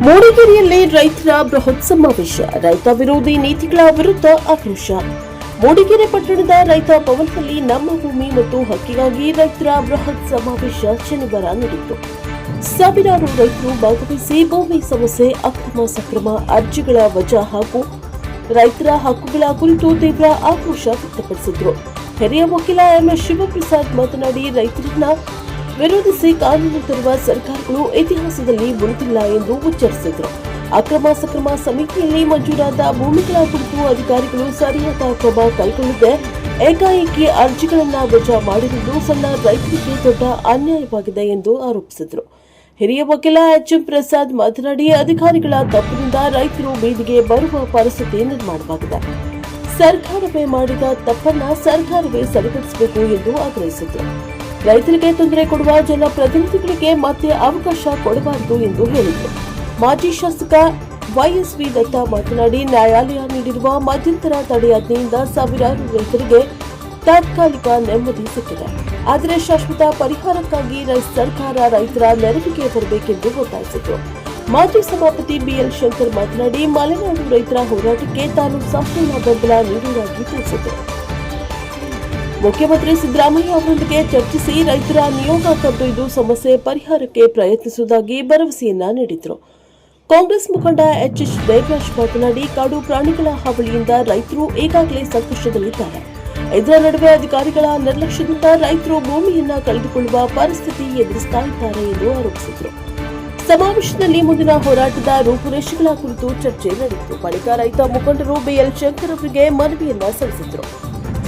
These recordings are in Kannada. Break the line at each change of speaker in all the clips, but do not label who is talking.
ಮೂಡಿಗೆರೆಯಲ್ಲಿ ರೈತರ ಬೃಹತ್ ಸಮಾವೇಶ. ರೈತ ವಿರೋಧಿ ನೀತಿಗಳ ವಿರುದ್ಧ ಆಕ್ರೋಶ. ಮೂಡಿಗೆರೆ ಪಟ್ಟಣದ ರೈತ ಭವನದಲ್ಲಿ ನಮ್ಮ ಭೂಮಿ ಮತ್ತು ಹಕ್ಕಿಗಾಗಿ ರೈತರ ಬೃಹತ್ ಸಮಾವೇಶ ಶನಿವಾರ ನಡೆಯಿತು. ಸಾವಿರಾರು ರೈತರು ಭಾಗವಹಿಸಿ ಭೂಮಿ ಸಮಸ್ಯೆ, ಅಕ್ರಮ ಸಕ್ರಮ ಅರ್ಜಿಗಳ ವಜಾ ಹಾಗೂ ರೈತರ ಹಕ್ಕುಗಳ ಕುರಿತು ತೀವ್ರ ಆಕ್ರೋಶ ವ್ಯಕ್ತಪಡಿಸಿದರು. ಹಿರಿಯ ವಕೀಲ ಎಂ.ಎಸ್. ಶಿವಪ್ರಸಾದ್ ಮಾತನಾಡಿ, ರೈತರನ್ನ ವಿರೋಧಿಸಿ ಕಾನೂನು ತರುವ ಸರ್ಕಾರಗಳು ಇತಿಹಾಸದಲ್ಲಿ ಉಳಿದಿಲ್ಲ ಎಂದು ಉಚ್ಚರಿಸಿದರು. ಅಕ್ರಮ ಸಕ್ರಮ ಸಮಿತಿಯಲ್ಲಿ ಮಂಜೂರಾದ ಭೂಮಿಗಳ ಕುರಿತು ಅಧಿಕಾರಿಗಳು ಸರಿಯಾದ ಕ್ರಮ ಕೈಗೊಳ್ಳದೆ ಏಕಾಏಕಿ ಅರ್ಜಿಗಳನ್ನು ವಜಾ ಮಾಡಿರುವುದು ಸಣ್ಣ ರೈತರಿಗೆ ದೊಡ್ಡ ಅನ್ಯಾಯವಾಗಿದೆ ಎಂದು ಆರೋಪಿಸಿದರು. ಹಿರಿಯ ವಕೀಲ ಎಚ್.ಎಂ. ಪ್ರಸಾದ್ ಮಾತನಾಡಿ, ಅಧಿಕಾರಿಗಳ ತಪ್ಪಿನಿಂದ ರೈತರು ಬೀದಿಗೆ ಬರುವ ಪರಿಸ್ಥಿತಿ ನಿರ್ಮಾಣವಾಗಿದೆ. ಸರ್ಕಾರವೇ ಮಾಡಿದ ತಪ್ಪನ್ನ ಸರ್ಕಾರವೇ ಸರಿಪಡಿಸಬೇಕು ಎಂದು ಆಗ್ರಹಿಸಿದರು. ರೈತರಿಗೆ ತೊಂದರೆ ಕೊಡುವ ಜನಪ್ರತಿನಿಧಿಗಳಿಗೆ ಮತ್ತೆ ಅವಕಾಶ ಕೊಡಬಾರದು ಎಂದು ಹೇಳಿದರು. ಮಾಜಿ ಶಾಸಕ ವೈಎಸ್ವಿ ದತ್ತ ಮಾತನಾಡಿ, ನ್ಯಾಯಾಲಯ ನೀಡಿರುವ ಮಧ್ಯಂತರ ತಡೆಯಾಜ್ಞೆಯಿಂದ ಸಾವಿರಾರು ರೈತರಿಗೆ ತಾತ್ಕಾಲಿಕ ನೆಮ್ಮದಿ ಸಿಕ್ಕಿದೆ. ಆದರೆ ಶಾಶ್ವತ ಪರಿಹಾರಕ್ಕಾಗಿ ಸರ್ಕಾರ ರೈತರ ನೆರವಿಗೆ ಬರಬೇಕೆಂದು ಒತ್ತಾಯಿಸಿದರು. ಮಾಜಿ ಸಭಾಪತಿ ಬಿಎಲ್ ಶಂಕರ್ ಮಾತನಾಡಿ, ಮಲೆನಾಡು ರೈತರ ಹೋರಾಟಕ್ಕೆ ತಾನು ಸಂಪೂರ್ಣ ಬೆಂಬಲ ನೀಡುವುದಾಗಿ ತಿಳಿಸಿದರು. ಮುಖ್ಯಮಂತ್ರಿ ಸಿದ್ದರಾಮಯ್ಯ ಅವರೊಂದಿಗೆ ಚರ್ಚಿಸಿ ರೈತರ ನಿಯೋಗ ಕರೆದೊಯ್ದು ಸಮಸ್ಯೆ ಪರಿಹಾರಕ್ಕೆ ಪ್ರಯತ್ನಿಸುವುದಾಗಿ ಭರವಸೆಯನ್ನ ನೀಡಿದರು. ಕಾಂಗ್ರೆಸ್ ಮುಖಂಡ ಎಚ್.ಎಸ್. ದೇವರಾಜ್ ಮಾತನಾಡಿ, ಕಾಡು ಪ್ರಾಣಿಗಳ ಹಾವಳಿಯಿಂದ ರೈತರು ಈಗಾಗಲೇ ಸಂಕಷ್ಟದಲ್ಲಿದ್ದಾರೆ. ಇದರ ನಡುವೆ ಅಧಿಕಾರಿಗಳ ನಿರ್ಲಕ್ಷ್ಯದಿಂದ ರೈತರು ಭೂಮಿಯನ್ನ ಕಳೆದುಕೊಳ್ಳುವ ಪರಿಸ್ಥಿತಿ ಎದುರಿಸ್ತಾ ಇದ್ದಾರೆ ಎಂದು ಆರೋಪಿಸಿದರು. ಸಮಾವೇಶದಲ್ಲಿ ಮುಂದಿನ ಹೋರಾಟದ ರೂಪುರೇಷೆಗಳ ಕುರಿತು ಚರ್ಚೆ ನಡೆಯಿತು. ಬಳಿಕ ರೈತ ಮುಖಂಡರು ಬಿಎಲ್ ಶಂಕರ್ ಅವರಿಗೆ ಮನವಿಯನ್ನ ಸಲ್ಲಿಸಿದರು.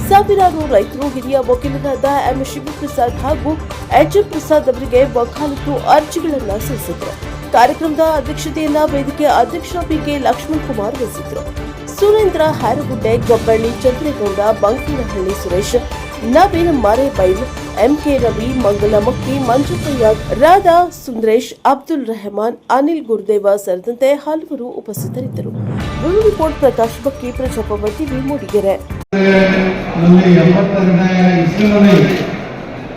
ಸಾವಿರಾರು ರೈತರು ಹಿರಿಯ ವಕೀಲರಾದ ಎಂ.ಎಸ್. ಶಿವಪ್ರಸಾದ್ ಹಾಗೂ ಎಚ್.ಎಂ. ಪ್ರಸಾದ್ ಅವರಿಗೆ ವಕಾಲತ್ತು ಅರ್ಜಿಗಳನ್ನು ಸಲ್ಲಿಸಿದರು. ಕಾರ್ಯಕ್ರಮದ ಅಧ್ಯಕ್ಷತೆಯನ್ನ ವೇದಿಕೆ ಅಧ್ಯಕ್ಷ ಪಿಕೆ ಲಕ್ಷ್ಮಣ್ ಕುಮಾರ್ ವಹಿಸಿದ್ರು. ಸುರೇಂದ್ರ ಹ್ಯಾರಗುಡ್ಡೆ, ಗಬ್ಬಳ್ಳಿ ಚಂದ್ರೇಗೌಡ, ಬಂಕೇನಹಳ್ಳಿ ಸುರೇಶ್, ನವೀನ್ ಮರೇಬೈಲ್, ಎಂಕೆ ರವಿ, ಮಂಗಲಮಕ್ಕಿ, ಮಂಜುಕಯ್ಯ, ರಾಧಾ ಸುಂದರೇಶ್, ಅಬ್ದುಲ್ ರೆಹಮಾನ್, ಅನಿಲ್ ಗುರುದೇವ ಸೇರಿದಂತೆ ಹಲವರು ಉಪಸ್ಥಿತರಿದ್ದರು. ಬ್ಯೂರೋ ರಿಪೋರ್ಟ್ ಪ್ರಕಾಶ್ ಬಕ್ಕಿ, ಪ್ರಜಾಪ್ರಭ ಟಿವಿ, ಮೂಡಿಗೆರೆ.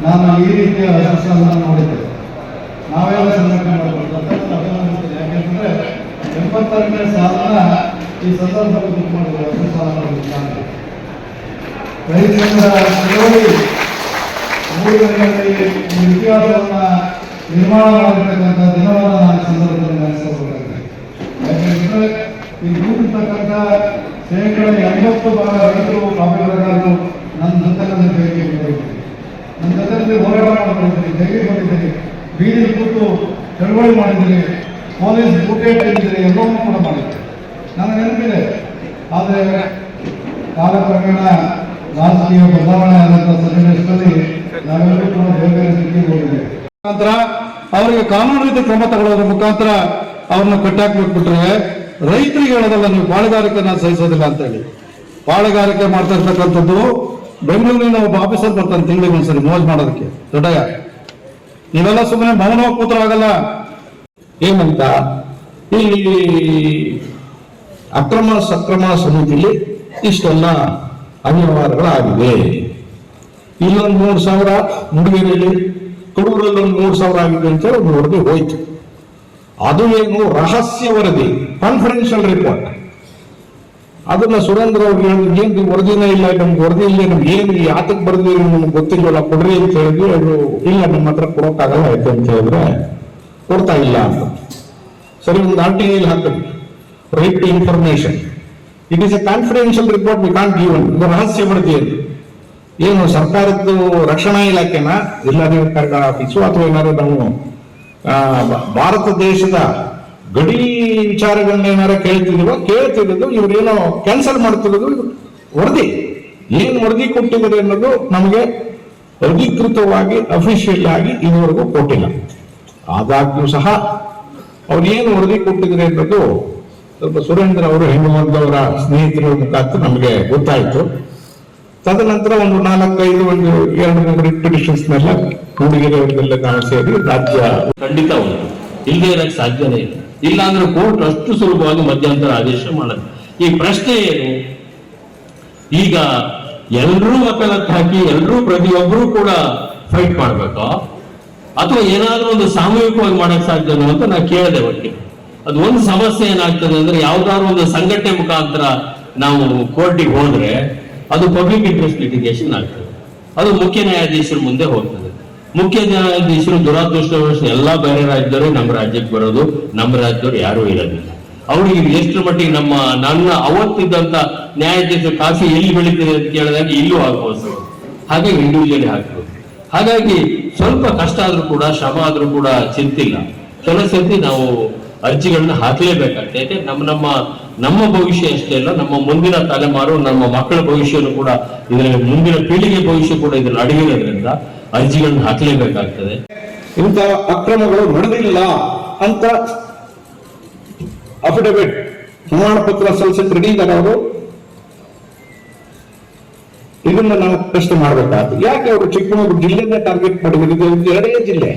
ನಾನು ಈ ರೀತಿಯ ಯಶಸ್ಸನ್ನು ನೋಡಿದ್ದೆ. ನಾವೆಲ್ಲ ಸಂಘಟನೆ ಮಾಡಬೇಕು. ಯಾಕೆಂದ್ರೆ 82ನೇ ಸಾಲನ ಈ ಸಂದರ್ಭದಲ್ಲಿ ಮಾಡಿದ್ರು. ರೈತರ ಚಳವಳಿ ಮೂಡಿಗೆರೆಯಲ್ಲಿ ಇತಿಹಾಸವನ್ನ ನಿರ್ಮಾಣ ಮಾಡಿರ್ತಕ್ಕಂಥ ದಿನವನ್ನು ನಾನು ಸಂದರ್ಭದಲ್ಲಿ ನೆನೆಸಬೇಕಾಗಿದೆ. ಯಾಕೆಂದ್ರೆ ಈ ಕೂಡಿರ್ತಕ್ಕಂಥ ಶೇಕಡ 80% ರೈತರು ಕಾಪಿಗಾರರು ನನ್ನ ಜೊತೆಯಲ್ಲಿ ಭೇಟಿ ಮಾಡಿದ್ದೀನಿ, ನನ್ನ ಜೊತೆಯಲ್ಲಿ ಹೋರಾಟ ಮಾಡಿದ್ದೀನಿ, ಧೈರ್ಯ ಮಾಡಿದ್ದೀನಿ, ಬೀದಿ ಕೂತು ಚಳವಳಿ ಮಾಡಿದ್ದೀನಿ, ಪೊಲೀಸ್ ಬೂಟೇಟ್ ಇಟ್ಟಿದ್ದೀನಿ, ಎಲ್ಲವನ್ನೂ ಕೂಡ ಮಾಡಿದ್ದೆ. ನನಗೆ ನೆನಪಿದೆ. ಆದರೆ ಕಾಲಕ್ರಮೇಣ ರಾಜಕೀಯ ಬದಲಾವಣೆ ಆದಂಥ ಸನ್ನಿವೇಶದಲ್ಲಿ ನಾವೆಲ್ಲರೂ ಕೂಡ ಬೇರೆ ಬೇರೆ ಸ್ಥಿತಿಗೆ ಹೋಗಿದ್ದೇವೆ. ಮುಖಾಂತರ ಅವರಿಗೆ ಕಾನೂನು ರೀತಿ ಕ್ರಮ ತಗೊಳ್ಳೋದ್ರ ಮುಖಾಂತರ ಅವ್ರನ್ನ ಕಟ್ಟಾಕ್ಬಿಟ್ಬಿಟ್ರೆ ರೈತರಿಗೆ ಹೇಳೋದಲ್ಲ, ನೀವು ಬಾಳೆಗಾರಿಕೆನ ಸಹಿಸೋದಿಲ್ಲ ಅಂತ ಹೇಳಿ. ಬಾಳೆಗಾರಿಕೆ ಮಾಡ್ತಾ ಇರ್ತಕ್ಕಂಥದ್ದು ಬೆಂಗಳೂರಿನ ಒಬ್ಬ ಆಫೀಸರ್ ಬರ್ತಾನೆ ತಿಂಗಳಿಗೆ ಒಂದ್ಸರಿ ಮೋಜ್ ಮಾಡೋದಕ್ಕೆ. ದೊಡ್ಡಯ್ಯ, ನೀವೆಲ್ಲ ಸುಮ್ಮನೆ ಮೌನವಾಗಿ ಕೂತರಾಗಲ್ಲ.
ಏನಂತ ಈ ಅಕ್ರಮ ಸಕ್ರಮ ಸಮಿತಿಲಿ ಇಷ್ಟೆಲ್ಲ ಅವ್ಯವಹಾರಗಳಾಗಿವೆ. ಇಲ್ಲೊಂದು 3,000 ಮೂಡಿಗೆರೆಯಲ್ಲಿ, ಕಡೂರಲ್ಲಿ ಒಂದು 3,000 ಆಗಿದೆ ಅಂತ ಒಂದು ವರದಿ ಹೋಯ್ತು. ಅದು ಏನು ರಹಸ್ಯ ವರದಿ, ಕಾನ್ಫಿಡೆನ್ಷಿಯಲ್ ರಿಪೋರ್ಟ್. ಅದನ್ನ ಸುರೇಂದ್ರ ಅವ್ರಿಗೆ ಹೇಳಿದ್ರು, ಏನ್ ವರದಿನೇ ಇಲ್ಲ, ನಮ್ಗೆ ವರದಿ ಇಲ್ಲ, ನಮ್ಗೆ ಏನು ಯಾತಕ್ಕೆ ಬರ್ದಿರಿ ನಮ್ಗೆ ಗೊತ್ತಿಲ್ವಲ್ಲ, ಕೊಡ್ರಿ ಅಂತ ಹೇಳಿದ್ವಿ. ಅವರು ಇಲ್ಲ ನಮ್ಮ ಹತ್ರ ಕೊಡೋಕ್ಕಾಗಲ್ಲ ಆಯ್ತು ಅಂತ ಹೇಳಿದ್ರೆ ಕೊಡ್ತಾ ಇಲ್ಲ ಅಂತ. ಸರಿ, ಒಂದು ಆರ್ಟಿಕಲ್ ಹಾಕಿದ್ವಿ, right to information, it is a confidential report, we can't give. ಇದು ರಹಸ್ಯ ವರದಿ. ಏನು ಸರ್ಕಾರದ್ದು ರಕ್ಷಣಾ ಇಲಾಖೆನ, ಜಿಲ್ಲಾಧಿಕಾರಿಗಳ ಆಫೀಸು ಅಥವಾ ಏನಾದ್ರು ನಾವು ಭಾರತ ದೇಶದ ಗಡಿ ವಿಚಾರಗಳನ್ನ ಏನಾರ ಕೇಳ್ತಿರೋದು ಇವ್ರೇನೋ ಕ್ಯಾನ್ಸಲ್ ಮಾಡ್ತಿರೋದು ವರದಿ. ಏನ್ ವರದಿ ಕೊಟ್ಟಿದ್ದಾರೆ ಅನ್ನೋದು ನಮಗೆ ಅಧಿಕೃತವಾಗಿ ಅಫಿಷಿಯಲ್ ಆಗಿ ಇದುವರೆಗೂ ಕೊಟ್ಟಿಲ್ಲ. ಆದಾಗ್ಯೂ ಸಹ ಅವ್ರು ಏನು ವರದಿ ಕೊಟ್ಟಿದ್ದಾರೆ ಅನ್ನೋದು ಸ್ವಲ್ಪ ಸುರೇಂದ್ರ ಅವರು ಹೆಣ್ಣುವಂತವರ ಸ್ನೇಹಿತರ ಮುಖಾಂತರ ನಮಗೆ ಗೊತ್ತಾಯ್ತು. ತದನಂತರ ಒಂದು 4-5 ಒಂದು 2-3 ಪಿಟಿಷನ್ಸ್ ನೆಲ್ಲ ಮೂಡಿಗೆರೆಯವರೆಲ್ಲ ನಾವು ಸೇರಿ ರಾಜ್ಯ
ಖಂಡಿತ ಉಂಟು, ಇಲ್ಲದೆ ಇರಕ್ಕೆ ಸಾಧ್ಯನೇ ಇಲ್ಲ. ಇಲ್ಲ ಅಂದ್ರೆ ಕೋರ್ಟ್ ಅಷ್ಟು ಸುಲಭವಾಗಿ ಮಧ್ಯಂತರ ಆದೇಶ ಮಾಡೋದು. ಈ ಪ್ರಶ್ನೆ ಏನು, ಈಗ ಎಲ್ಲರೂ ವಕಾಲತ್ ಹಾಕಿ ಎಲ್ಲರೂ ಪ್ರತಿಯೊಬ್ಬರು ಕೂಡ ಫೈಟ್ ಮಾಡ್ಬೇಕಾ ಅಥವಾ ಏನಾದ್ರೂ ಒಂದು ಸಾಮೂಹಿಕವಾಗಿ ಮಾಡಕ್ ಸಾಧ್ಯನೋ ಅಂತ ನಾ ಕೇಳಿದೆ. ಒಟ್ಟಿಗೆ ಅದು ಒಂದು ಸಮಸ್ಯೆ ಏನಾಗ್ತದೆ ಅಂದ್ರೆ ಯಾವ್ದಾದ್ರು ಒಂದು ಸಂಘಟನೆ ಮುಖಾಂತರ ನಾವು ಕೋರ್ಟಿಗೆ ಹೋದ್ರೆ ಅದು ಪಬ್ಲಿಕ್ ಇಂಟ್ರೆಸ್ಟ್ ಲಿಟಿಗೇಷನ್ ಆಗ್ತದೆ. ಅದು ಮುಖ್ಯ ನ್ಯಾಯಾಧೀಶರ ಮುಂದೆ ಹೋಗ್ತದೆ. ಮುಖ್ಯ ನ್ಯಾಯಾಧೀಶರು ದುರಾದೃಷ್ಟವಶ ಎಲ್ಲಾ ಬೇರೆ ರಾಜ್ಯದವರು ನಮ್ಮ ರಾಜ್ಯಕ್ಕೆ ಬರೋದು, ನಮ್ಮ ರಾಜ್ಯದವರು ಯಾರೂ ಇರೋದಿಲ್ಲ. ಅವ್ರಿಗೆ ಎಷ್ಟರ ಮಟ್ಟಿಗೆ ನನ್ನ ಅವತ್ತಿದ್ದಂತ ನ್ಯಾಯಾಧೀಶರು ಕಾಫಿ ಎಲ್ಲಿ ಬೆಳೀತಿದೆ ಅಂತ ಕೇಳಿದಾಗ ಇಲ್ಲೂ ಆಗ್ಬೋದು. ಹಾಗಾಗಿ ಇಂಡಿವಿಜುವಲಿ ಹಾಕ್ಬೋದು. ಹಾಗಾಗಿ ಸ್ವಲ್ಪ ಕಷ್ಟ ಆದ್ರೂ ಕೂಡ, ಶ್ರಮ ಆದ್ರೂ ಕೂಡ ಚಿಂತಿಲ್ಲ. ಕೆಲವು ಸರ್ತಿ ನಾವು ಅರ್ಜಿಗಳನ್ನ ಹಾಕ್ಲೇಬೇಕಾಗ್ತದೆ. ಯಾಕೆ ನಮ್ಮ ಭವಿಷ್ಯ ಅಷ್ಟೇ ಅಲ್ಲ, ನಮ್ಮ ಮುಂದಿನ ತಲೆಮಾರು, ನಮ್ಮ ಮಕ್ಕಳ ಭವಿಷ್ಯನು ಕೂಡ ಇದರಲ್ಲಿ, ಮುಂದಿನ ಪೀಳಿಗೆ ಭವಿಷ್ಯ ಕೂಡ ಇದರಲ್ಲಿ ಅಡಗಿರೋದ್ರಿಂದ ಅರ್ಜಿಗಳನ್ನ ಹಾಕ್ಲೇಬೇಕಾಗ್ತದೆ.
ಇಂಥ ಅಕ್ರಮಗಳು ನಡೆದಿಲ್ಲ ಅಂತ ಅಫಿಡವಿಟ್ ಪ್ರಮಾಣ ಪತ್ರ ಸಲ್ಲಿಸಕ್ಕೆ ರೆಡಿ ಇದ್ದಾರೆ ಅವರು. ಇದನ್ನ ನಾವು ಪ್ರಶ್ನೆ ಮಾಡಬೇಕಾಗ್ತದೆ. ಯಾಕೆ ಅವರು ಚಿಕ್ಕಮಗಳೂರು ಜಿಲ್ಲೆಯನ್ನೇ ಟಾರ್ಗೆಟ್ ಮಾಡಿದ್ರು? ಎರಡೇ ಜಿಲ್ಲೆ.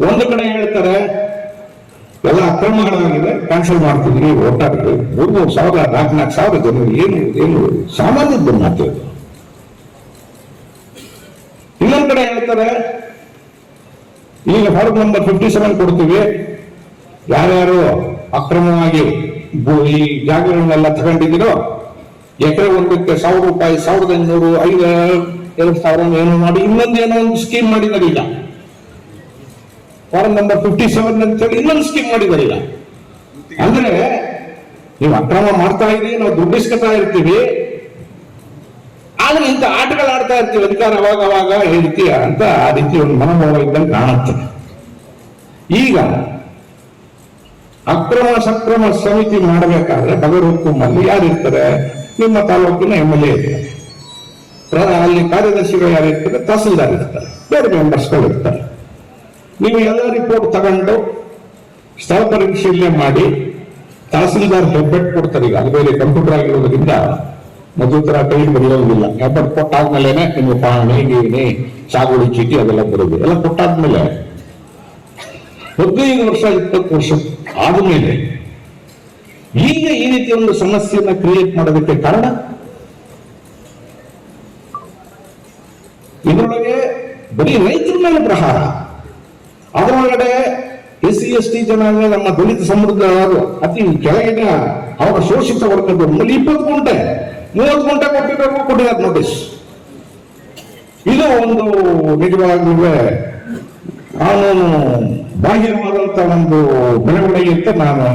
ಒಂದು ಕಡೆ ಹೇಳ್ತಾರೆ ಎಲ್ಲ ಅಕ್ರಮಗಳಾಗಿದೆ, ಕ್ಯಾನ್ಸಲ್ ಮಾಡ್ತಿದ್ರಿ, ಓಟಾಡಿದ್ರು 3,000 4,000 ಜನರು ಏನು ಸಾಮಾನ್ಯದ ಮಾತಿದೆ. ಇನ್ನೊಂದು ಕಡೆ ಹೇಳ್ತಾರೆ ಈಗ ಫಾರ್ಮ್ ನಂಬರ್ 57 ಕೊಡ್ತೀವಿ, ಯಾರ್ಯಾರು ಅಕ್ರಮವಾಗಿ ಈ ಜಾಗಗಳನ್ನೆಲ್ಲ ತಗೊಂಡಿದ್ದೀರೋ ಎಕರೆ ಒಂದಕ್ಕೆ 1,000 ರೂಪಾಯಿ, 1,500, 2,000 ಏನೋ ಮಾಡಿ ಇನ್ನೊಂದೇನೋ ಒಂದು ಸ್ಕೀಮ್ ಮಾಡಿದಾರೆ. ಈಗ ಫಾರ್ಮ್ ನಂಬರ್ 57 ಅಂತೇಳಿ ಇನ್ನೊಂದು ಸ್ಕೀಮ್ ಮಾಡಿದಾರೆ. ಈಗ ಅಂದ್ರೆ ನೀವು ಅಕ್ರಮ ಮಾಡ್ತಾ ಇದ್ದೀವಿ, ನಾವು ದುಡ್ಡಿಸ್ಕೊತಾ ಇರ್ತೀವಿ, ಆದ್ರೆ ಇಂಥ ಆಟಗಳು ಆಡ್ತಾ ಇರ್ತೀವಿ, ಅಧಿಕಾರ ಅವಾಗ ಹೇಳ್ತೀಯ ಅಂತ ಆ ರೀತಿ ಒಂದು ಮನೋಭಾವ ಇದ್ದಂಗೆ ಕಾಣುತ್ತೆ. ಈಗ ಅಕ್ರಮ ಸಕ್ರಮ ಸಮಿತಿ ಮಾಡಬೇಕಾದ್ರೆ ಬಗರ್ಹುಕುಮಲ್ಲಿ ಯಾರು ಇರ್ತಾರೆ? ನಿಮ್ಮ ತಾಲೂಕಿನ MLA ಇರ್ತಾರೆ, ಅಲ್ಲಿ ಕಾರ್ಯದರ್ಶಿಗಳು ಯಾರು ಇರ್ತಾರೆ? ತಹಸೀಲ್ದಾರ್ ಇರ್ತಾರೆ, ಬೇರೆ ಮೆಂಬರ್ಸ್ಗಳು ಇರ್ತಾರೆ. ನೀವು ಎಲ್ಲ ರಿಪೋರ್ಟ್ ತಗೊಂಡು ಸ್ಥಳ ಪರಿಶೀಲನೆ ಮಾಡಿ ತಹಸೀಲ್ದಾರ್ ಹೆಬ್ಬೆಟ್ ಕೊಡ್ತಾರೆ. ಈಗ ಅದು ಬೇರೆ ಕಂಪ್ಯೂಟರ್ ಆಗಿರೋದ್ರಿಂದ ಮಧುತ್ರ ಕೈ ಬರೆಯೋದಿಲ್ಲ. ಹೆಬ್ಬೆಟ್ ಕೊಟ್ಟಾದ್ಮೇಲೆನೆ ನಿಮ್ಗೆ ಪಾಣಿ, ಗೀಣಿ, ಸಾಗುವಳಿ ಚೀಟಿ ಅದೆಲ್ಲ ಬರೋದು. ಎಲ್ಲ ಕೊಟ್ಟಾದ್ಮೇಲೆ 15 ವರ್ಷ 20 ವರ್ಷ ಆದ್ಮೇಲೆ ಈಗ ಈ ರೀತಿ ಒಂದು ಸಮಸ್ಯೆಯನ್ನ ಕ್ರಿಯೇಟ್ ಮಾಡೋದಕ್ಕೆ ಕಾರಣ ಇದರೊಳಗೆ ಬರೀ ರೈತರ ಮೇಲೆ ಪ್ರಹಾರ, ಅದರೊಳಗಡೆ SC ST ಜನಾಂಗ, ನಮ್ಮ ದಲಿತ ಸಮುದಾಯದವರು, ಅತಿ ಕೆಳಗಿನ ಅವರ ಶೋಷಿತ ವರ್ಗದವರು 20 ಗುಂಟೆ 30 ಗುಂಟೆ ಕೊಟ್ಟಿದ್ದಾರೆ ನೋಟಿಸ್. ಇದು ಒಂದು ನಿಜವಾಗ್ಲೂ ಕಾನೂನು ಬಾಹಿರವಾದಂತ ಒಂದು ಬೆಳವಣಿಗೆ ಅಂತ ನಾನು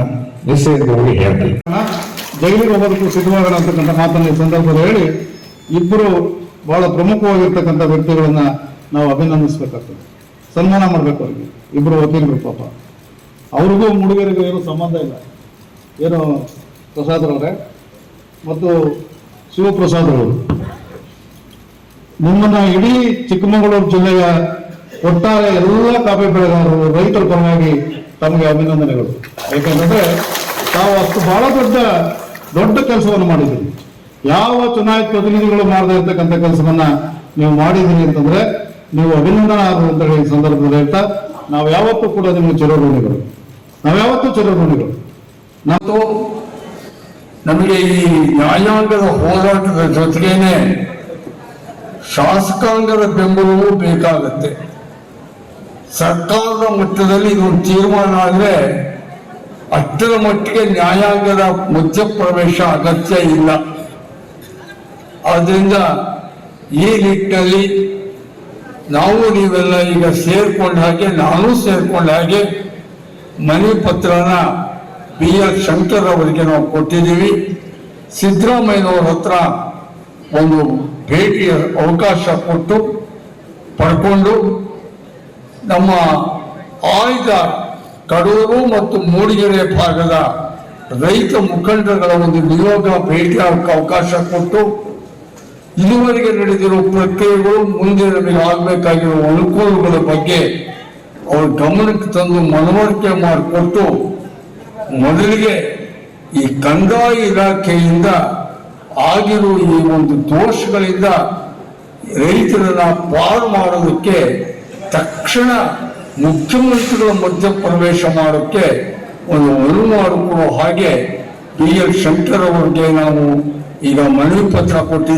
ನಿಶ್ಚಯವಾಗಿ ಹೇಳ್ತೇನೆ.
ಜೈಲಿಗೆ ಹೋಗೋದಕ್ಕೂ ಸಿದ್ಧವಾಗೋಣ ಅಂತಕ್ಕಂಥ ಮಾತನ್ನು ಈ ಸಂದರ್ಭದಲ್ಲಿ ಹೇಳಿ, ಇಬ್ಬರು ಬಹಳ ಪ್ರಮುಖವಾಗಿರ್ತಕ್ಕಂಥ ವ್ಯಕ್ತಿಗಳನ್ನ ನಾವು ಅಭಿನಂದಿಸಬೇಕಾಗ್ತದೆ, ಸನ್ಮಾನ ಮಾಡಬೇಕು. ಅವರಿಗೆ ಇಬ್ಬರು ವಕೀಲರು, ಪಾಪ ಅವ್ರಿಗೂ ಮೂಡಿಗೆರೆಗೂ ಏನೂ ಸಂಬಂಧ ಇಲ್ಲ. ಏನು ಪ್ರಸಾದ್ ಅವರೇ ಮತ್ತು ಶಿವಪ್ರಸಾದ್ ಅವರು, ನಿಮ್ಮನ್ನ ಇಡೀ ಚಿಕ್ಕಮಗಳೂರು ಜಿಲ್ಲೆಯ ಒಟ್ಟಾರೆ ಎಲ್ಲ ಕಾಫಿ ಬೆಳೆಗಾರರು, ರೈತರ ಪರವಾಗಿ ತಮಗೆ ಅಭಿನಂದನೆಗಳು. ಯಾಕಂದ್ರೆ ತಾವು ಅಷ್ಟು ಬಹಳ ದೊಡ್ಡ ಕೆಲಸವನ್ನು ಮಾಡಿದ್ದೀರಿ. ಯಾವ ಚುನಾಯಿತ ಪ್ರತಿನಿಧಿಗಳು ಮಾಡದೇ ಇರ್ತಕ್ಕಂಥ ಕೆಲಸವನ್ನ ನೀವು ಮಾಡಿದ್ದೀರಿ ಅಂತಂದ್ರೆ ನೀವು ಅಭಿನಂದನಾರ್ಹರು ಅಂತ ಹೇಳಿ ಸಂದರ್ಭದಲ್ಲಿ ಹೇಳ್ತಾ, ನಾವು ಯಾವತ್ತೂ ಕೂಡ ನಿಮಗೆ ಚಿರಋಣಿಗಳು,
ಮತ್ತು ನಮಗೆ ಈ ನ್ಯಾಯಾಂಗದ ಹೋರಾಟದ ಜೊತೆಗೇನೆ ಶಾಸಕಾಂಗದ ಬೆಂಬಲವೂ ಬೇಕಾಗತ್ತೆ. ಸರ್ಕಾರದ ಮಟ್ಟದಲ್ಲಿ ಇದೊಂದು ತೀರ್ಮಾನ ಆದರೆ ಅಷ್ಟರ ಮಟ್ಟಿಗೆ ನ್ಯಾಯಾಂಗದ ಮಧ್ಯಪ್ರವೇಶ ಅಗತ್ಯ ಇಲ್ಲ. ಆದ್ದರಿಂದ ಈ ನಿಟ್ಟಿನಲ್ಲಿ ನಾವು ನೀವೆಲ್ಲ ಈಗ ಸೇರ್ಕೊಂಡ ಹಾಗೆ, ನಾನು ಸೇರ್ಕೊಂಡ ಹಾಗೆ ಮನವಿ ಪತ್ರನ BL ಶಂಕರ್ ಅವರಿಗೆ ನಾವು ಕೊಟ್ಟಿದ್ದೀವಿ. ಸಿದ್ದರಾಮಯ್ಯನವ್ರ ಹತ್ರ ಒಂದು ಭೇಟಿಯ ಅವಕಾಶ ಕೊಟ್ಟು ಪಡ್ಕೊಂಡು ನಮ್ಮ ಆಯ್ದ ಕಡೂರು ಮತ್ತು ಮೂಡಿಗೆರೆ ಭಾಗದ ರೈತ ಮುಖಂಡರುಗಳ ಒಂದು ನಿಯೋಗ ಭೇಟಿ ಅವಕಾಶ ಕೊಟ್ಟು ಇದುವರೆಗೆ ನಡೆದಿರುವ ಪ್ರಕ್ರಿಯೆಗಳು, ಮುಂದೆ ನಮಗೆ ಆಗಬೇಕಾಗಿರುವ ಅನುಕೂಲಗಳ ಬಗ್ಗೆ ಅವ್ರ ಗಮನಕ್ಕೆ ತಂದು ಮನವರಿಕೆ ಮಾಡಿಕೊಟ್ಟು, ಮೊದಲಿಗೆ ಈ ಕಂದಾಯ ಇಲಾಖೆಯಿಂದ ಆಗಿರುವ ಈ ಒಂದು ದೋಷಗಳಿಂದ ರೈತರನ್ನ ಪಾರು ಮಾಡೋದಕ್ಕೆ ತಕ್ಷಣ ಮುಖ್ಯಮಂತ್ರಿಗಳ ಮಧ್ಯಪ್ರವೇಶ ಮಾಡೋಕ್ಕೆ ಒಂದು ಅನುವು ಮಾಡಿಕೊಡೋ ಹಾಗೆ BL ಶಂಕರ್ ಅವರಿಗೆ ನಾವು ಈಗ ಮನವಿ ಪತ್ರ ಕೊಟ್ಟಿದ್ದೀವಿ.